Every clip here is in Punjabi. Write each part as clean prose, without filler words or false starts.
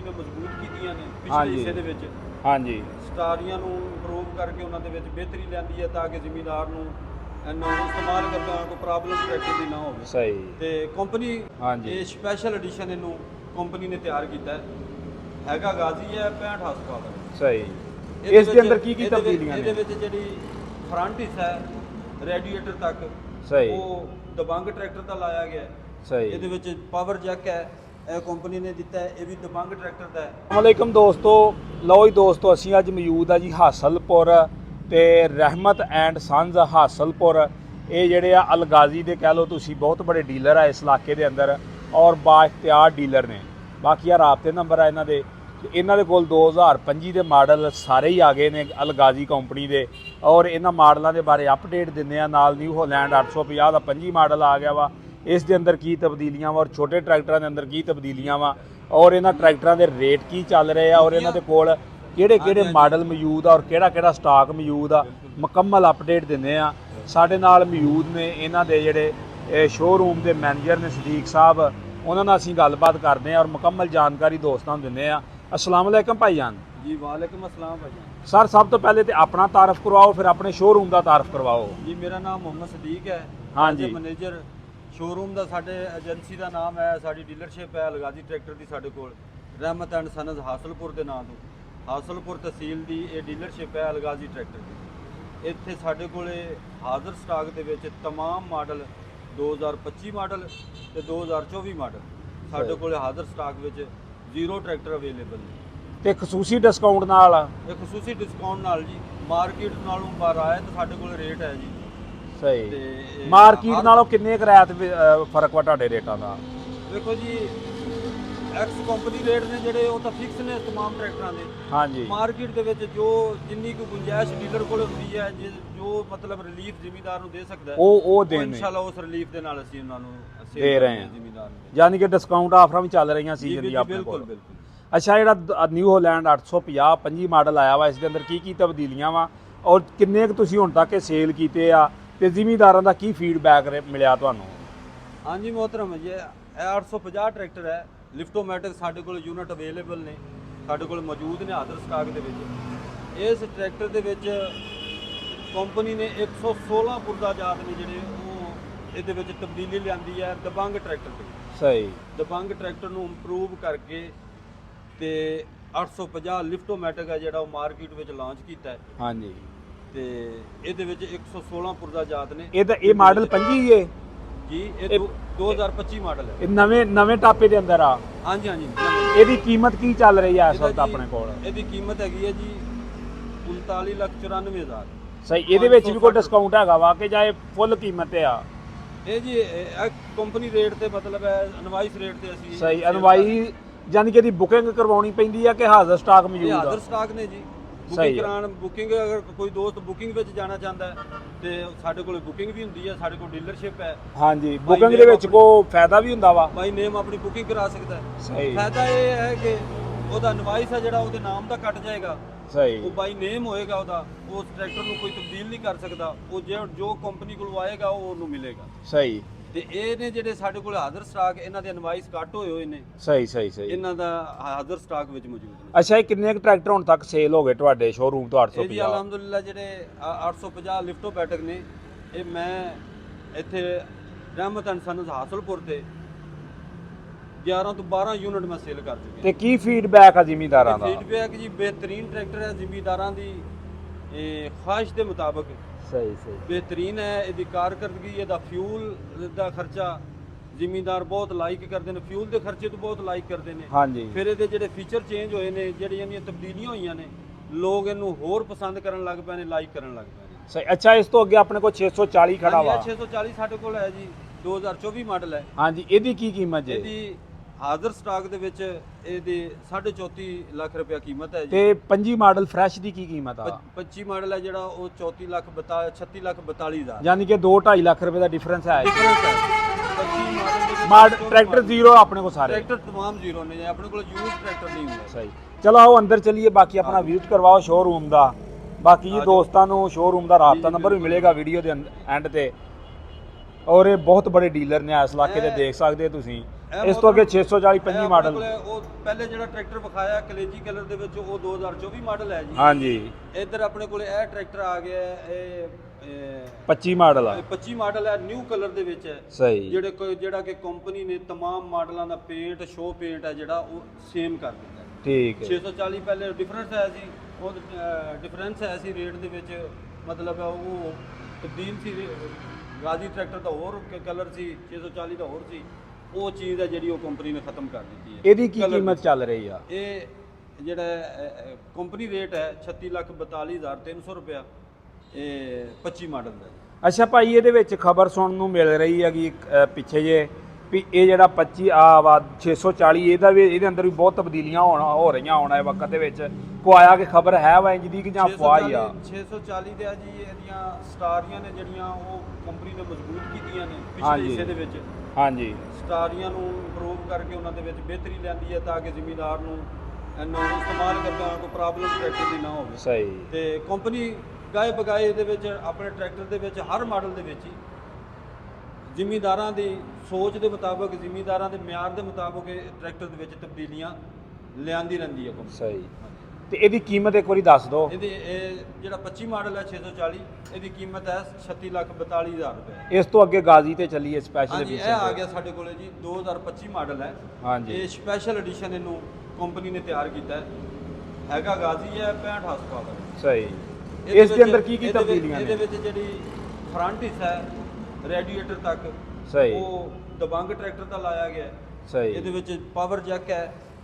ਨੇ ਮਜ਼ਬੂਤ ਕੀਤੀਆਂ ਨੇ ਪਿਛਲੇ ਹਾਂਜੀ। ਹਿੱਸੇ ਦੇ ਵਿੱਚ। ਹਾਂਜੀ ਸਟਾਰੀਆਂ ਨੂੰ ਇੰਪਰੂਵ ਕਰਕੇ ਉਹਨਾਂ ਦੇ ਵਿੱਚ ਬਿਹਤਰੀ ਲਿਆਂਦੀ ਹੈ ਤਾਂ ਕਿ ਜ਼ਿਮੀਂਦਾਰ ਨੂੰ ਇਹਨੂੰ ਇਸਤੇਮਾਲ ਕਰਦਾ ਕੋਈ ਪ੍ਰੋਬਲਮ ਟਰੈਕਟਰ ਦੀ ਨਾ ਹੋਵੇ। ਸਹੀ। ਤੇ ਕੰਪਨੀ ਹਾਂਜੀ। ਇਹ ਸਪੈਸ਼ਲ ਐਡੀਸ਼ਨ ਇਹਨੂੰ ਕੰਪਨੀ ਨੇ ਤਿਆਰ ਕੀਤਾ ਹੈਗਾ ਗਾਜ਼ੀ ਹੈ 65 ਹਾਰਸ ਪਾਵਰ। ਸਹੀ। ਇਹਦੇ ਇਸ ਦੇ ਵਿੱਚ- ਅੰਦਰ ਕੀ ਇਹਦੇ ਵਿੱਚ- ਤਬਦੀਲੀਆਂ ਨੇ? ਇਹਦੇ ਵਿੱਚ ਜਿਹੜੀ ਫਰੰਟ ਹਿੱਸਾ ਹੈ ਰੇਡੀਏਟਰ ਤੱਕ ਸਹੀ। ਉਹ ਦਬੰਗ ਟਰੈਕਟਰ ਦਾ ਲਾਇਆ ਗਿਆ ਹੈ। ਸਹੀ। ਇਹਦੇ ਵਿੱਚ ਪਾਵਰ ਜੈਕ ਹੈ, ਇਹ ਕੰਪਨੀ ਨੇ ਦਿੱਤਾ ਹੈ, ਇਹ ਵੀ ਦਬੰਗ ਟਰੈਕਟਰ ਦਾ ਹੈ। ਅਸਲਾਮੁਅਲੈਕਮ ਦੋਸਤੋ, ਲਓ ਜੀ ਦੋਸਤੋ, ਅਸੀਂ ਅੱਜ ਮੌਜੂਦ ਆ ਜੀ ਹਾਸਲਪੁਰ ਤੇ ਰਹਿਮਤ ਐਂਡ ਸੰਜ਼ ਹਾਸਲਪੁਰ। ਇਹ ਜਿਹੜੇ ਆ ਅਲਗਾਜ਼ੀ ਦੇ ਕਹਿ ਲਓ ਤੁਸੀਂ ਬਹੁਤ ਬੜੇ ਡੀਲਰ ਆ ਇਸ ਇਲਾਕੇ ਦੇ ਅੰਦਰ ਔਰ ਬਾਇਖਤਿਆਰ ਡੀਲਰ ਨੇ। ਬਾਕੀ ਆ ਰਾਬਤੇ ਨੰਬਰ ਆ ਇਹਨਾਂ ਦੇ ਕੋਲ 2025 ਦੇ ਮਾਡਲ ਸਾਰੇ ਹੀ ਆ ਗਏ ਨੇ ਅਲਗਾਜ਼ੀ ਕੰਪਨੀ ਦੇ ਔਰ ਇਹਨਾਂ ਮਾਡਲਾਂ ਦੇ ਬਾਰੇ ਅਪਡੇਟ ਦਿੰਦੇ ਆ। ਨਾਲ ਨਿਊ ਹੋਲੈਂਡ 850 ਦਾ 25 ਮਾਡਲ ਆ ਗਿਆ ਵਾ, ਇਸ ਦੇ ਅੰਦਰ ਕੀ ਤਬਦੀਲੀਆਂ ਵਾ ਔਰ ਛੋਟੇ ਟਰੈਕਟਰਾਂ ਦੇ ਅੰਦਰ ਕੀ ਤਬਦੀਲੀਆਂ ਵਾ ਔਰ ਇਹਨਾਂ ਟਰੈਕਟਰਾਂ ਦੇ ਰੇਟ ਕੀ ਚੱਲ ਰਹੇ ਆ ਔਰ ਇਹਨਾਂ ਦੇ ਕੋਲ ਕਿਹੜੇ ਮਾਡਲ ਮੌਜੂਦ ਆ ਔਰ ਕਿਹੜਾ ਸਟਾਕ ਮੌਜੂਦ ਆ, ਮੁਕੰਮਲ ਅਪਡੇਟ ਦਿੰਦੇ ਆ। ਸਾਡੇ ਨਾਲ ਮੌਜੂਦ ਨੇ ਇਹਨਾਂ ਦੇ ਜਿਹੜੇ ਸ਼ੋਅਰੂਮ ਦੇ ਮੈਨੇਜਰ ਨੇ ਸਦੀਕ ਸਾਹਿਬ, ਉਹਨਾਂ ਨਾਲ ਅਸੀਂ ਗੱਲਬਾਤ ਕਰਦੇ ਆ ਔਰ ਮੁਕੰਮਲ ਜਾਣਕਾਰੀ ਦੋਸਤਾਂ ਨੂੰ ਦਿੰਦੇ ਆ। अस्सलाम वालेकुम भाईजान। जी वालेकुम अस्सलाम भाईजान। सर सब तो पहले तो अपना तारफ करवाओ फिर अपने शोरूम का तारफ करवाओ। जी मेरा नाम मोहम्मद सदीक है। हाँ जी। मैनेजर शोरूम का साडे एजेंसी का नाम है, साडी डीलरशिप है अलगाजी ट्रैक्टर की साडे कोल रहमत एंड सनज हासलपुर के नाम तो हासलपुर तहसील की ये डीलरशिप है अलगाजी ट्रैक्टर की। इत्थे साडे कोले हाज़र स्टाक दे विच तमाम मॉडल 2025 मॉडल ते 2024 मॉडल साडे कोले हाज़र स्टाक विच जीरो ट्रैक्टर अवेलेबल ने ਤੇ ਖਸੂਸੀ ਡਿਸਕਾਊਂਟ ਨਾਲ ਇਹ ਖਸੂਸੀ ਡਿਸਕਾਊਂਟ ਨਾਲ ਜੀ ਮਾਰਕੀਟ ਨਾਲੋਂ ਬਾਹਰ ਤੇ ਸਾਡੇ ਕੋਲ ਰੇਟ ਹੈ ਜੀ। ਸਹੀ। ਤੇ ਮਾਰਕੀਟ ਨਾਲੋਂ ਕਿੰਨੇ ਕੁ ਰੈਤ ਫਰਕ ਵਾ ਤੁਹਾਡੇ ਰੇਟਾਂ ਦਾ? ਦੇਖੋ ਜੀ ਐਕਸ ਕੰਪਨੀ ਰੇਟ ਨੇ ਜਿਹੜੇ ਉਹ ਤਾਂ ਫਿਕਸ ਨੇ तमाम ਟਰੈਕਟਰਾਂ ਦੇ। ਹਾਂਜੀ। ਮਾਰਕੀਟ ਦੇ ਵਿੱਚ ਜੋ ਜਿੰਨੀ ਕੁ ਗੁੰਜਾਇਸ਼ ਡੀਲਰ ਕੋਲ ਹੁੰਦੀ ਹੈ ਜੋ ਮਤਲਬ ਰਿਲੀਫ ਜ਼ਿਮੀਂਦਾਰ ਨੂੰ ਦੇ ਸਕਦਾ ਹੈ ਉਹ ਦੇਣੇ ਇਨਸ਼ਾਅੱਲਾ ਉਸ ਰਿਲੀਫ ਦੇ ਨਾਲ ਅਸੀਂ ਉਹਨਾਂ ਨੂੰ ਦੇ ਰਹੇ ਹਾਂ ਜ਼ਿਮੀਂਦਾਰ ਨੂੰ। ਯਾਨੀ ਕਿ ਡਿਸਕਾਊਂਟ ਆਫਰਾਂ ਵੀ ਚੱਲ ਰਹੀਆਂ ਸੀ ਜਿਹੜੀ ਆਪਣੇ ਬਿਲਕੁਲ ਕੋਲ। ਬਿਲਕੁਲ। ਅੱਛਾ, ਜਿਹੜਾ ਨਿਊ ਹੋਲੈਂਡ 850 25 ਮਾਡਲ ਆਇਆ ਵਾ, ਇਸ ਦੇ ਅੰਦਰ ਕੀ ਤਬਦੀਲੀਆਂ ਵਾ ਔਰ ਕਿੰਨੇ ਕੁ ਤੁਸੀਂ ਹੁਣ ਤੱਕ ਸੇਲ ਕੀਤੇ ਆ ਤੇ ਜ਼ਿਮੀਂਦਾਰਾਂ ਦਾ ਕੀ ਫੀਡਬੈਕ ਮਿਲਿਆ ਤੁਹਾਨੂੰ? ਹਾਂਜੀ ਮੁਹਤਰਮ ਜੀ, ਇਹ 850 ਟਰੈਕਟਰ ਹੈ ਲਿਫਟੋਮੈਟਿਕ ਸਾਡੇ ਕੋਲ ਯੂਨਿਟ ਅਵੇਲੇਬਲ ਨੇ, ਸਾਡੇ ਕੋਲ ਮੌਜੂਦ ਨੇ ਹਾਜ਼ਰ ਸਟਾਕ ਦੇ ਵਿੱਚ। ਇਸ ਟਰੈਕਟਰ ਦੇ ਵਿੱਚ ਕੰਪਨੀ ਨੇ 116 ਪੁਰਜ਼ਾ ਜਾਤ ਨੇ ਜਿਹੜੇ ਉਹ ਇਹਦੇ ਵਿੱਚ ਤਬਦੀਲੀ ਲਿਆਂਦੀ ਹੈ ਦਬੰਗ ਟਰੈਕਟਰ ਤੇ। ਸਹੀ। ਦਬੰਗ ਟਰੈਕਟਰ ਨੂੰ ਇੰਪਰੂਵ ਕਰਕੇ ਤੇ 850 ਲਿਫਟੋਮੈਟਿਕ ਹੈ ਜਿਹੜਾ ਉਹ ਮਾਰਕੀਟ ਵਿੱਚ ਲਾਂਚ ਕੀਤਾ ਹੈ। ਹਾਂਜੀ। ਤੇ ਇਹਦੇ ਵਿੱਚ 116 ਪੁਰਜ਼ਾ ਜਾਤ ਨੇ। ਇਹ ਮਾਡਲ 25 ਹੈ ਜੀ, ਇਹ 2025 ਮਾਡਲ ਹੈ। ਇਹ ਨਵੇਂ ਟਾਪੇ ਦੇ ਅੰਦਰ ਆ। ਹਾਂਜੀ ਹਾਂਜੀ। ਇਹਦੀ ਕੀਮਤ ਕੀ ਚੱਲ ਰਹੀ ਹੈ ਇਸ ਵਕਤ ਆਪਣੇ ਕੋਲ? ਇਹਦੀ ਕੀਮਤ ਹੈਗੀ ਹੈ ਜੀ 39,94,000। ਸਹੀ। ਇਹਦੇ ਵਿੱਚ ਵੀ ਕੋਈ ਡਿਸਕਾਊਂਟ ਹੈਗਾ ਵਾ ਕਿ ਜਾਂ ਇਹ ਫੁੱਲ ਕੀਮਤ ਆ? ਇਹ ਜੀ ਇਹ ਕੰਪਨੀ ਰੇਟ ਤੇ ਮਤਲਬ ਹੈ ਇਨਵਾਈਸ ਰੇਟ ਤੇ ਅਸੀਂ ਸਹੀ। ਅਨਵਾਈ ਯਾਨੀ ਕਿ ਇਹਦੀ ਬੁਕਿੰਗ ਕਰਵਾਉਣੀ ਪੈਂਦੀ ਆ ਕਿ ਹਾਜ਼ਰ ਸਟਾਕ ਮੌਜੂਦ ਆ? ਹਾਜ਼ਰ ਸਟਾਕ ਨੇ ਜੀ। ਬੁਕਿੰਗ ਕਰਾਉਣ ਬੁਕਿੰਗ ਅਗਰ ਕੋਈ ਦੋਸਤ ਬੁਕਿੰਗ ਵਿੱਚ ਜਾਣਾ ਚਾਹੁੰਦਾ ਹੈ ਤੇ ਸਾਡੇ ਕੋਲ ਬੁਕਿੰਗ ਵੀ ਹੁੰਦੀ ਹੈ, ਸਾਡੇ ਕੋਲ ਡੀਲਰਸ਼ਿਪ ਹੈ। ਹਾਂਜੀ। ਬੁਕਿੰਗ ਦੇ ਵਿੱਚ ਕੋ ਫਾਇਦਾ ਵੀ ਹੁੰਦਾ ਵਾ? ਬਾਈ ਨੇਮ ਆਪਣੀ ਬੁਕਿੰਗ ਕਰਾ ਸਕਦਾ ਹੈ। ਸਹੀ। ਫਾਇਦਾ ਇਹ ਹੈ ਕਿ ਉਹਦਾ ਇਨਵਾਈਸ ਹੈ ਜਿਹੜਾ ਉਹਦੇ ਨਾਮ ਦਾ ਕੱਟ ਜਾਏਗਾ। ਸਹੀ। ਉਹ ਬਾਈ ਨੇਮ ਹੋਏਗਾ ਉਹਦਾ, ਉਸ ਟਰੈਕਟਰ ਨੂੰ ਕੋਈ ਤਬਦੀਲ ਨਹੀਂ ਕਰ ਸਕਦਾ। ਉਹ ਜੋ ਕੰਪਨੀ ਕੋਲ ਆਏਗਾ ਉਹ ਉਹਨੂੰ ਮਿਲੇਗਾ। ਸਹੀ। ਤੇ ਇਹ ਨੇ ਜਿਹੜੇ ਸਾਡੇ ਕੋਲ ਹਾਜ਼ਰ ਸਟਾਕ, ਇਹਨਾਂ ਦੇ ਇਨਵਾਈਸ ਕੱਟ ਹੋਏ ਨੇ। ਸਹੀ। ਇਹਨਾਂ ਦਾ ਹਾਜ਼ਰ ਸਟਾਕ ਵਿੱਚ ਮੌਜੂਦ ਨੇ। ਅੱਛਾ, ਇਹ ਕਿੰਨੇ ਕੁ ਟਰੈਕਟਰ ਹੁਣ ਤੱਕ ਸੇਲ ਹੋ ਗਏ ਤੁਹਾਡੇ ਸ਼ੋਰੂਮ ਤੋਂ? 850। ਇਹ ਜੀ ਅਲਹਮਦੁਲਿਲਾ ਜਿਹੜੇ 850 ਲਿਫਟੋਮੈਟਿਕ ਨੇ, ਇਹ ਮੈਂ ਇੱਥੇ ਰਹਿਮਤ ਐਂਡ ਸਨਜ਼ ਹਾਸਲਪੁਰ ਤੇ 11 ਤੋਂ 12 ਯੂਨਿਟ ਮੈਂ ਸੇਲ ਕਰ ਚੁੱਕਿਆ। ਤੇ ਕੀ ਫੀਡਬੈਕ ਆ ਜ਼ਿਮੀਂਦਾਰਾਂ ਦਾ? ਫੀਡਬੈਕ ਜੀ ਬਿਹਤਰੀਨ ਟਰੈਕਟਰ ਹੈ, ਜ਼ਿਮੀਂਦਾਰਾਂ ਦੀ ਖੁਆਇਸ਼ ਦੇ ਮੁਤਾਬਕ ਸਹੀ। ਬਿਹਤਰੀਨ ਹੈ। ਇਹਦੀ ਕਾਰਕਰਦਗੀ, ਇਹਦਾ ਫਿਊਲ ਦਾ ਖਰਚਾ ਜ਼ਿਮੀਂਦਾਰ ਬਹੁਤ ਲਾਈਕ ਕਰਦੇ ਨੇ, ਫਿਊਲ ਦੇ ਖਰਚੇ ਤੋਂ ਬਹੁਤ ਲਾਈਕ ਕਰਦੇ ਨੇ। ਹਾਂਜੀ। ਫਿਰ ਇਹਦੇ ਜਿਹੜੇ ਫੀਚਰ ਚੇਂਜ ਹੋਏ ਨੇ, ਜਿਹੜੀਆਂ ਇਹਦੀਆਂ ਤਬਦੀਲੀਆਂ ਹੋਈਆਂ ਨੇ, ਲੋਕ ਇਹਨੂੰ ਹੋਰ ਪਸੰਦ ਕਰਨ ਲੱਗ ਪਏ ਨੇ, ਲਾਈਕ ਕਰਨ ਲੱਗ ਪਏ ਨੇ। ਸਹੀ। ਅੱਛਾ, ਇਸ ਤੋਂ ਅੱਗੇ ਆਪਣੇ ਕੋਲ 640 ਖੜਾ ਵਾ? 640 ਸਾਡੇ ਕੋਲ ਹੈ ਜੀ, 2024 ਮਾਡਲ ਹੈ। ਹਾਂਜੀ। ਇਹਦੀ ਕੀ ਕੀਮਤ ਹੈ? ਇਹਦੀ ਹਾਜ਼ਰ ਸਟਾਕ ਦੇ ਵਿੱਚ ਇਹਦੀ 34.5 ਲੱਖ ਰੁਪਏ ਕੀਮਤ ਹੈ ਜੀ। ਤੇ 25 ਮਾਡਲ ਫਰੈਸ਼ ਦੀ ਕੀ ਕੀਮਤ ਆ? 25 ਮਾਡਲ ਹੈ ਜਿਹੜਾ ਉਹ 36,42,000। ਯਾਨੀ ਕਿ 2-2.5 ਲੱਖ ਰੁਪਏ ਦਾ ਡਿਫਰੈਂਸ ਹੈ। ਡਿਫਰੈਂਸ ਹੈ। 25 ਮਾਡਲ ਮਾਡਲ ਟਰੈਕਟਰ ਜ਼ੀਰੋ ਆਪਣੇ ਕੋਲ ਸਾਰੇ? ਟਰੈਕਟਰ तमाम ਜ਼ੀਰੋ ਨੇ, ਆਪਣੇ ਕੋਲ ਯੂਜ਼ ਟਰੈਕਟਰ ਨਹੀਂ ਹੁੰਦਾ। ਸਹੀ। ਚਲੋ ਆਓ ਅੰਦਰ ਚੱਲੀਏ, ਬਾਕੀ ਆਪਣਾ ਵਿਜ਼ਿਟ ਕਰਵਾਓ ਸ਼ੋਰੂਮ ਦਾ। ਬਾਕੀ ਜੀ ਦੋਸਤਾਂ ਨੂੰ ਸ਼ੋਰੂਮ ਦਾ ਰਾਬਤਾ ਨੰਬਰ ਵੀ ਮਿਲੇਗਾ ਵੀਡੀਓ ਦੇ ਐਂਡ ਤੇ। ਔਰ ਇਹ ਬਹੁਤ ਬੜੇ ਡੀਲਰ ਨੇ ਇਸ ਇਲਾਕੇ ਦੇ, ਦੇਖ ਸਕਦੇ ਤੁਸੀਂ। ਇਸ ਤੋਂ ਅੱਗੇ 640 ਇਹ 25 ਆਪਣੇ ਮਾਡਲ। ਕੋਲੇ ਉਹ ਪਹਿਲੇ ਜਿਹੜਾ ਟਰੈਕਟਰ ਵਿਖਾਇਆ ਕਲੇਜੀ ਕਲਰ ਦੇ ਵਿੱਚ ਉਹ 2024 ਮਾਡਲ ਹੈ ਜੀ। ਹਾਂਜੀ ਇੱਧਰ ਆਪਣੇ ਕੋਲੇ ਇਹ ਟਰੈਕਟਰ ਆ ਗਿਆ ਹੈ, ਇਹ 25 ਮਾਡਲ ਆ। 25 ਮਾਡਲ ਹੈ, ਨਿਊ ਕਲਰ ਦੇ ਵਿੱਚ ਹੈ। ਸਹੀ। ਜਿਹੜਾ ਕਿ ਕੰਪਨੀ ਨੇ तमाम ਮਾਡਲਾਂ ਦਾ ਪੇਂਟ ਸ਼ੋ ਪੇਂਟ ਹੈ ਜਿਹੜਾ ਉਹ ਸੇਮ ਕਰ ਦਿੱਤਾ। ਠੀਕ ਹੈ। 640 ਪਹਿਲੇ ਡਿਫਰੈਂਸ ਹੈ ਸੀ, ਉਹ ਡਿਫਰੈਂਸ ਹੈ ਸੀ ਰੇਟ ਦੇ ਵਿੱਚ, ਮਤਲਬ ਉਹ ਤਬਦੀਲ ਸੀ। ਗਾਜ਼ੀ ਟਰੈਕਟਰ ਦਾ ਹੋਰ ਕਲਰ ਸੀ, 640 ਦਾ ਹੋਰ ਸੀ। ਉਹ ਚੀਜ਼ ਹੈ ਜਿਹੜੀ ਉਹ ਕੰਪਨੀ ਨੇ ਖਤਮ ਕਰ ਦਿੱਤੀ ਹੈ। ਇਹਦੀ ਕੀ ਕੀਮਤ ਚੱਲ ਰਹੀ ਆ? ਇਹ ਜਿਹੜਾ ਕੰਪਨੀ ਰੇਟ ਹੈ 36,42,300 ਰੁਪਇਆ, ਇਹ 25 ਮਾਡਲ ਦਾ ਹੈ। ਅੱਛਾ ਭਾਈ, ਇਹਦੇ ਵਿੱਚ ਖਬਰ ਸੁਣਨ ਨੂੰ ਮਿਲ ਰਹੀ ਹੈਗੀ ਪਿੱਛੇ ਜੇ ਵੀ ਇਹ ਜਿਹੜਾ 25 ਵਾ 640 ਇਹਦੇ ਅੰਦਰ ਵੀ ਬਹੁਤ ਤਬਦੀਲੀਆਂ ਹੋ ਰਹੀਆਂ ਹੋਣਾ ਇਹ ਵਕਤ ਦੇ ਵਿੱਚ। ਕੋ ਆਇਆ ਕਿ ਖਬਰ ਹੈ ਵਾ ਇੰਜ ਦੀ ਕਿ ਜਾਂ ਅਫਵਾਹ ਹੀ ਆ? 640 ਦੇ ਆ ਜੀ, ਇਹਦੀਆਂ ਸਟਾਰੀਆਂ ਨੇ ਜਿਹੜੀਆਂ ਉਹ ਕੰਪਨੀ ਨੇ ਮਜ਼ਬੂਤ ਕੀਤੀਆਂ ਨੇ ਪਿਛਲੇ ਹਾਂਜੀ। ਹਿੱਸੇ ਦੇ ਵਿੱਚ। ਹਾਂਜੀ। ਸਟਾਰੀਆਂ ਨੂੰ ਇੰਪਰੂਵ ਕਰਕੇ ਉਹਨਾਂ ਦੇ ਵਿੱਚ ਬਿਹਤਰੀ ਲਿਆਂਦੀ ਹੈ ਤਾਂ ਕਿ ਜ਼ਿਮੀਂਦਾਰ ਨੂੰ ਇਹਨੂੰ ਇਸਤੇਮਾਲ ਕਰਦਾ ਕੋਈ ਪ੍ਰੋਬਲਮ ਟਰੈਕਟਰ ਦੀ ਨਾ ਹੋਵੇ। ਸਹੀ। ਤੇ ਕੰਪਨੀ ਗਾਏ ਬਗਾਏ ਦੇ ਵਿੱਚ ਆਪਣੇ ਟਰੈਕਟਰ ਦੇ ਵਿੱਚ ਹਰ ਮਾਡਲ ਦੇ ਵਿੱਚ ਹੀ ਜ਼ਿਮੀਂਦਾਰਾਂ ਦੀ ਸੋਚ ਦੇ ਮੁਤਾਬਕ, ਜ਼ਿਮੀਂਦਾਰਾਂ ਦੇ ਮਿਆਰ ਦੇ ਮੁਤਾਬਕ ਇਹ ਟਰੈਕਟਰ ਦੇ ਵਿੱਚ ਤਬਦੀਲੀਆਂ ਲਿਆਂਦੀ ਰਹਿੰਦੀ ਹੈ ਕੰਪਨੀ। ਸਹੀ। ਤੇ ਇਹਦੀ ਕੀਮਤ ਇੱਕ ਵਾਰੀ ਦੱਸ ਦਿਓ। ਇਹਦੀ ਇਹ ਜਿਹੜਾ 25 ਮਾਡਲ ਹੈ 640, ਇਹਦੀ ਕੀਮਤ ਹੈ 36,42,000 ਰੁਪਏ। ਇਸ ਤੋਂ ਅੱਗੇ ਗਾਜ਼ੀ ਤੇ ਚੱਲੀਏ ਸਪੈਸ਼ਲ ਹਾਂਜੀ, ਇਹ ਆ ਗਿਆ ਸਾਡੇ ਕੋਲੇ ਜੀ 2025 ਮਾਡਲ ਹੈ। ਹਾਂਜੀ। ਇਹ ਸਪੈਸ਼ਲ ਐਡੀਸ਼ਨ ਇਹਨੂੰ ਕੰਪਨੀ ਨੇ ਤਿਆਰ ਕੀਤਾ ਹੈ। ਹੈਗਾ ਗਾਜ਼ੀ ਹੈ, 65 ਹਾਰਸ ਪਾਵਰ। ਸਹੀ। ਇਹਦੇ ਇਸ ਦੇ ਅੰਦਰ ਵਿੱਚ- ਕੀ ਇਹਦੇ ਵਿੱਚ- ਤਬਦੀਲੀਆਂ ਨੇ? ਇਹਦੇ ਵਿੱਚ ਜਿਹੜੀ ਫਰੰਟ ਹਿੱਸਾ ਹੈ ਰੈਡੀਏਟਰ ਤੱਕ, ਸਹੀ। ਉਹ ਦਬੰਗ ਟਰੈਕਟਰ ਦਾ ਲਾਇਆ ਗਿਆ ਹੈ। ਸਹੀ। ਇਹਦੇ ਵਿੱਚ ਪਾਵਰ ਜੈਕ ਹੈ,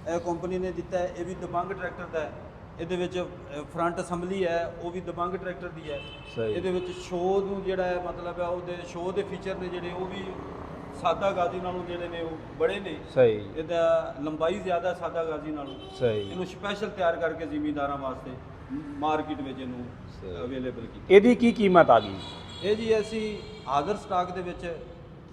ਇਹ ਕੰਪਨੀ ਨੇ ਦਿੱਤਾ ਹੈ, ਇਹ ਵੀ ਦਬੰਗ ਟਰੈਕਟਰ ਦਾ ਹੈ। ਇਹਦੇ ਵਿੱਚ ਫਰੰਟ ਅਸੈਂਬਲੀ ਹੈ, ਉਹ ਵੀ ਦਬੰਗ ਟਰੈਕਟਰ ਦੀ ਹੈ। ਸਹੀ। ਇਹਦੇ ਵਿੱਚ ਸ਼ੋਅ ਨੂੰ ਜਿਹੜਾ ਹੈ ਮਤਲਬ ਹੈ ਉਹਦੇ ਸ਼ੋਅ ਦੇ ਫੀਚਰ ਨੇ ਜਿਹੜੇ ਉਹ ਵੀ ਸਾਦਾ ਗਾਜ਼ੀ ਨਾਲੋਂ ਜਿਹੜੇ ਨੇ ਉਹ ਬੜੇ ਨੇ। ਸਹੀ। ਇਹਦਾ ਲੰਬਾਈ ਜ਼ਿਆਦਾ ਸਾਦਾ ਗਾਜ਼ੀ ਨਾਲੋਂ। ਸਹੀ। ਇਹਨੂੰ ਸਪੈਸ਼ਲ ਤਿਆਰ ਕਰਕੇ ਜ਼ਿਮੀਂਦਾਰਾਂ ਵਾਸਤੇ ਮਾਰਕੀਟ ਵਿੱਚ ਇਹਨੂੰ ਅਵੇਲੇਬਲ ਕੀਤਾ। ਇਹਦੀ ਕੀ ਕੀਮਤ ਆ ਗਈ? ਇਹ ਜੀ ਅਸੀਂ ਹਾਜ਼ਰ ਸਟਾਕ ਦੇ ਵਿੱਚ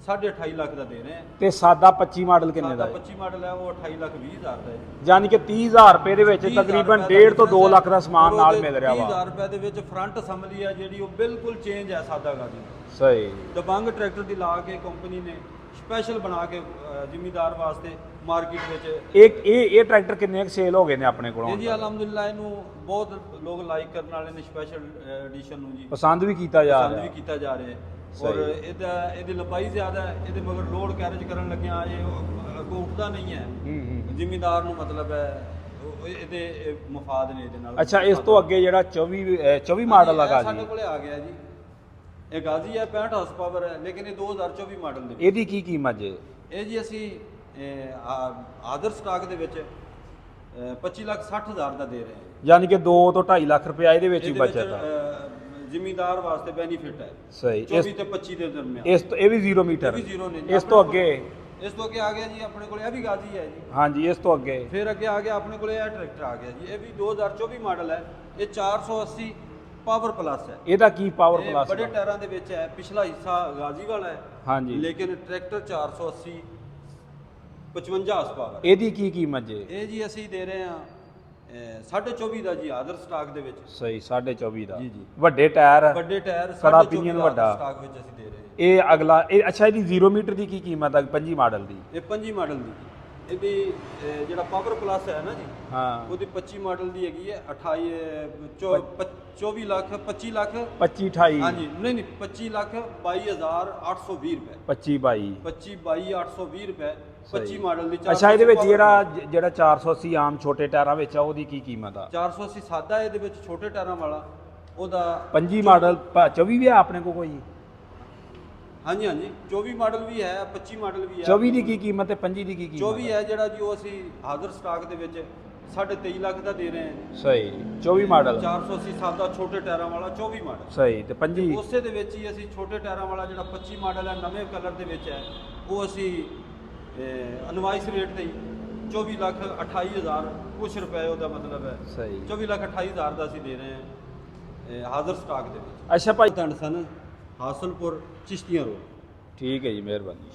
28.5 ਲੱਖ ਦਾ ਦੇ ਰਹੇ ਹਾਂ। ਤੇ ਸਾਦਾ 25 ਮਾਡਲ ਕਿੰਨੇ ਸਾਡਾ ਦਾ ਹੈ? 25 ਮਾਡਲ ਹੈ ਉਹ 28,20,000 ਦਾ ਹੈ। ਯਾਨੀ ਕਿ 30,000 ਰੁਪਏ ਦੇ ਵਿੱਚ 30,000 ਤਕਰੀਬਨ ਰੁਪਏ 1.5 ਤੋਂ 2 ਲੱਖ ਦਾ ਸਮਾਨ ਔਰ ਨਾਲ ਉਹਦੇ ਮਿਲ ਰਿਹਾ ਵਾ। 30,000 ਰੁਪਏ ਦੇ ਵਿੱਚ ਫਰੰਟ ਅਸੈਂਬਲੀ ਹੈ ਜਿਹੜੀ ਉਹ ਬਿਲਕੁਲ ਚੇਂਜ ਹੈ ਸਾਦਾ ਗਾਜ਼ੀ ਨਾਲ। ਸਹੀ। ਦਬੰਗ ਟਰੈਕਟਰ ਦੀ ਲਾ ਕੇ ਕੰਪਨੀ ਨੇ ਸਪੈਸ਼ਲ ਬਣਾ ਕੇ ਜ਼ਿਮੀਂਦਾਰ ਵਾਸਤੇ ਮਾਰਕੀਟ ਵਿੱਚ ਇਹ ਟਰੈਕਟਰ ਕਿੰਨੇ ਕੁ ਸੇਲ ਹੋ ਗਏ ਨੇ ਆਪਣੇ ਕੋਲੋਂ? ਇਹ ਜੀ ਅਲਹਮਦੁਲਿਲਾ ਇਹਨੂੰ ਬਹੁਤ ਲੋਕ ਲਾਈਕ ਕਰਨ ਵਾਲੇ ਨੇ। ਸਪੈਸ਼ਲ ਐਡੀਸ਼ਨ ਨੂੰ ਜੀ ਪਸੰਦ ਵੀ ਕੀਤਾ ਜਾ ਪਸੰਦ ਰਿਹਾ ਵੀ ਕੀਤਾ ਜਾ ਰਿਹਾ ਹੈ। ਸਹੀ। ਔਰ ਇਹਦੀ ਲੰਬਾਈ ਜ਼ਿਆਦਾ ਹੈ, ਇਹਦੇ ਮਗਰ ਲੋਡ ਕੈਰੇਜ ਕਰਨ ਲੱਗਿਆ ਇਹ ਅੱਗੋਂ ਉੱਠਦਾ ਨਹੀਂ ਹੈ। ਜ਼ਿਮੀਂਦਾਰ ਨੂੰ ਮਤਲਬ ਹੈ ਇਹਦੇ ਮਫਾਦ ਨੇ ਇਹਦੇ ਨਾਲ। ਅੱਛਾ, ਇਸ ਤੋਂ ਅੱਗੇ ਜਿਹੜਾ 24 ਮਾਡਲ ਆ ਇਹ ਗਾਜ਼ੀ, ਸਾਡੇ ਕੋਲੇ ਆ ਗਿਆ ਜੀ। ਇਹ ਗਾਜ਼ੀ ਹੈ, 65 ਹਾਰਸ ਪਾਵਰ ਹੈ, ਲੇਕਿਨ ਇਹ 2024 ਮਾਡਲ ਦੇ ਵਿੱਚ। ਇਹਦੀ ਕੀ ਕੀਮਤ ਜੇ? ਇਹ ਜੀ ਅਸੀਂ ਆਦਰ ਸਟਾਕ ਦੇ ਵਿੱਚ 25,60,000 ਦਾ ਦੇ ਰਹੇ ਹਾਂ। ਯਾਨੀ ਕਿ 2 ਤੋਂ 2.5 ਲੱਖ ਰੁਪਏ ਇਹਦੇ ਵਿੱਚ ਹੀ ਇਹਦੇ ਵਿੱਚ, ਬਚਤ ਆ। ਜ਼ਿਮੀਂਦਾਰ ਵਾਸਤੇ ਬੈਨੀਫਿਟ ਹੈ। ਸਹੀ। 24 ਤੇ 25 ਦੇ ਦਰਮਿਆਨ। ਇਸ ਤੋਂ ਇਹ ਵੀ 0 ਮੀਟਰ। ਇਹ ਵੀ 0 ਨੇ। ਇਸ ਤੋਂ ਅੱਗੇ? ਇਸ ਤੋਂ ਅੱਗੇ ਆ ਗਿਆ ਜੀ ਆਪਣੇ ਕੋਲ ਇਹ ਵੀ ਗਾਜ਼ੀ ਹੈ ਜੀ। ਹਾਂਜੀ। ਇਸ ਤੋਂ ਅੱਗੇ ਫਿਰ ਅੱਗੇ ਆ ਗਿਆ ਆਪਣੇ ਕੋਲ ਇਹ ਟਰੈਕਟਰ ਆ ਗਿਆ ਜੀ। ਇਹ ਵੀ 2024 ਮਾਡਲ ਹੈ। ਇਹ 480 ਪਾਵਰ ਪਲੱਸ ਹੈ। ਇਹਦਾ ਕੀ ਪਾਵਰ ਇਹ ਪਲੱਸ? ਬੜੇ ਟਾਇਰਾਂ ਦੇ ਵਿੱਚ ਹੈ। ਪਿਛਲਾ ਹਿੱਸਾ ਗਾਜ਼ੀ ਵਾਲਾ ਹੈ। ਹਾਂਜੀ। ਲੇਕਿਨ ਟਰੈਕਟਰ 480 55 ਹਾਰਸ ਪਾਵਰ। ਇਹਦੀ ਕੀ ਕੀਮਤ ਜੇ? ਇਹ ਜੀ ਅਸੀਂ ਦੇ ਰਹੇ ਹਾਂ 24.5 ਦਾ ਜੀ ਆਦਰ ਸਟਾਕ ਦੇ ਵਿੱਚ। ਸਹੀ। 24.5 ਦਾ। ਜੀ, ਜੀ। ਵੱਡੇ ਟਾਇਰ, ਵੱਡੇ ਟਾਇਰ ਕੜਾ 24.5 ਪਿਨੀਅਨ ਦਾ ਵੱਡਾ ਸਟਾਕ ਵਿੱਚ ਅਸੀਂ ਦੇ ਰਹੇ ਹਾਂ। ਇਹ ਅਗਲਾ ਅੱਛਾ, ਇਹਦੀ 0 ਮੀਟਰ ਦੀ ਕੀ ਕੀਮਤ ਆ 25 ਮਾਡਲ ਦੀ? ਇਹ 25 ਮਾਡਲ ਦੀ ਇਹਦੀ ਜਿਹੜਾ ਪਾਵਰ ਪਲੱਸ ਹੈ ਨਾ ਜੀ, ਹਾਂ। ਉਹਦੀ 25 ਮਾਡਲ ਦੀ ਹੈਗੀ ਹੈ 24 ਲੱਖ 25 ਲੱਖ 25 28। ਹਾਂਜੀ, ਨਹੀਂ 25 ਲੱਖ 22,820 ਰੁਪਏ। 25 22। 25 22,820 ਰੁਪਏ 25 ਸਹੀ। ਮਾਡਲ ਦੀ। ਅੱਛਾ, ਇਹਦੇ ਵਿੱਚ ਜਿਹੜਾ 480 ਆਮ ਛੋਟੇ ਟਾਇਰਾਂ ਵਿੱਚ ਆ ਉਹਦੀ ਕੀ ਕੀਮਤ ਆ? 480 ਸਾਦਾ ਇਹਦੇ ਵਿੱਚ ਛੋਟੇ ਟਾਇਰਾਂ ਵਾਲਾ ਉਹਦਾ 25 ਮਾਡਲ 24 ਵੀ ਆ ਆਪਣੇ ਕੋਲ ਕੋਈ? ਹਾਂਜੀ ਹਾਂਜੀ 24 ਮਾਡਲ ਵੀ ਹੈ, 25 ਮਾਡਲ ਵੀ ਹੈ। 24 ਦੀ ਕੀ ਕੀਮਤ ਹੈ, 25 ਦੀ ਕੀ ਕੀਮਤ? 24 ਹੈ ਜਿਹੜਾ ਜੀ ਉਹ ਅਸੀਂ ਹਾਜ਼ਰ ਸਟਾਕ ਦੇ ਵਿੱਚ 23.5 ਲੱਖ ਦਾ ਦੇ ਰਹੇ ਹਾਂ। ਸਹੀ। 24 ਮਾਡਲ 480 ਸਾਦਾ ਛੋਟੇ ਟਾਇਰਾਂ ਵਾਲਾ 24 ਮਾਡਲ। ਸਹੀ। ਤੇ 25? ਉਸੇ ਦੇ ਵਿੱਚ ਹੀ ਅਸੀਂ ਛੋਟੇ ਟਾਇਰਾਂ ਵਾਲਾ ਜਿਹੜਾ 25 ਮਾਡਲ ਹੈ ਨਵੇਂ ਕਲਰ ਦੇ ਵਿੱਚ ਹੈ, ਉਹ ਅਸੀਂ ਅਨਵਾਈਸ ਰੇਟ ਤੇ ਹੀ 24 ਲੱਖ 28,000 ਕੁਛ ਰੁਪਏ ਉਹਦਾ ਮਤਲਬ ਹੈ। ਸਹੀ। 24 ਲੱਖ 28,000 ਦਾ ਅਸੀਂ ਦੇ ਰਹੇ ਹਾਂ ਹਾਜ਼ਰ ਸਟਾਕ ਦੇ ਵਿੱਚ। ਅੱਛਾ ਭਾਈ, ਧੰਨ ਸਨ ਹਾਸਲਪੁਰ ਚਿਸ਼ਤੀਆਂ ਰੋਡ। ਠੀਕ ਹੈ ਜੀ, ਮਿਹਰਬਾਨੀ।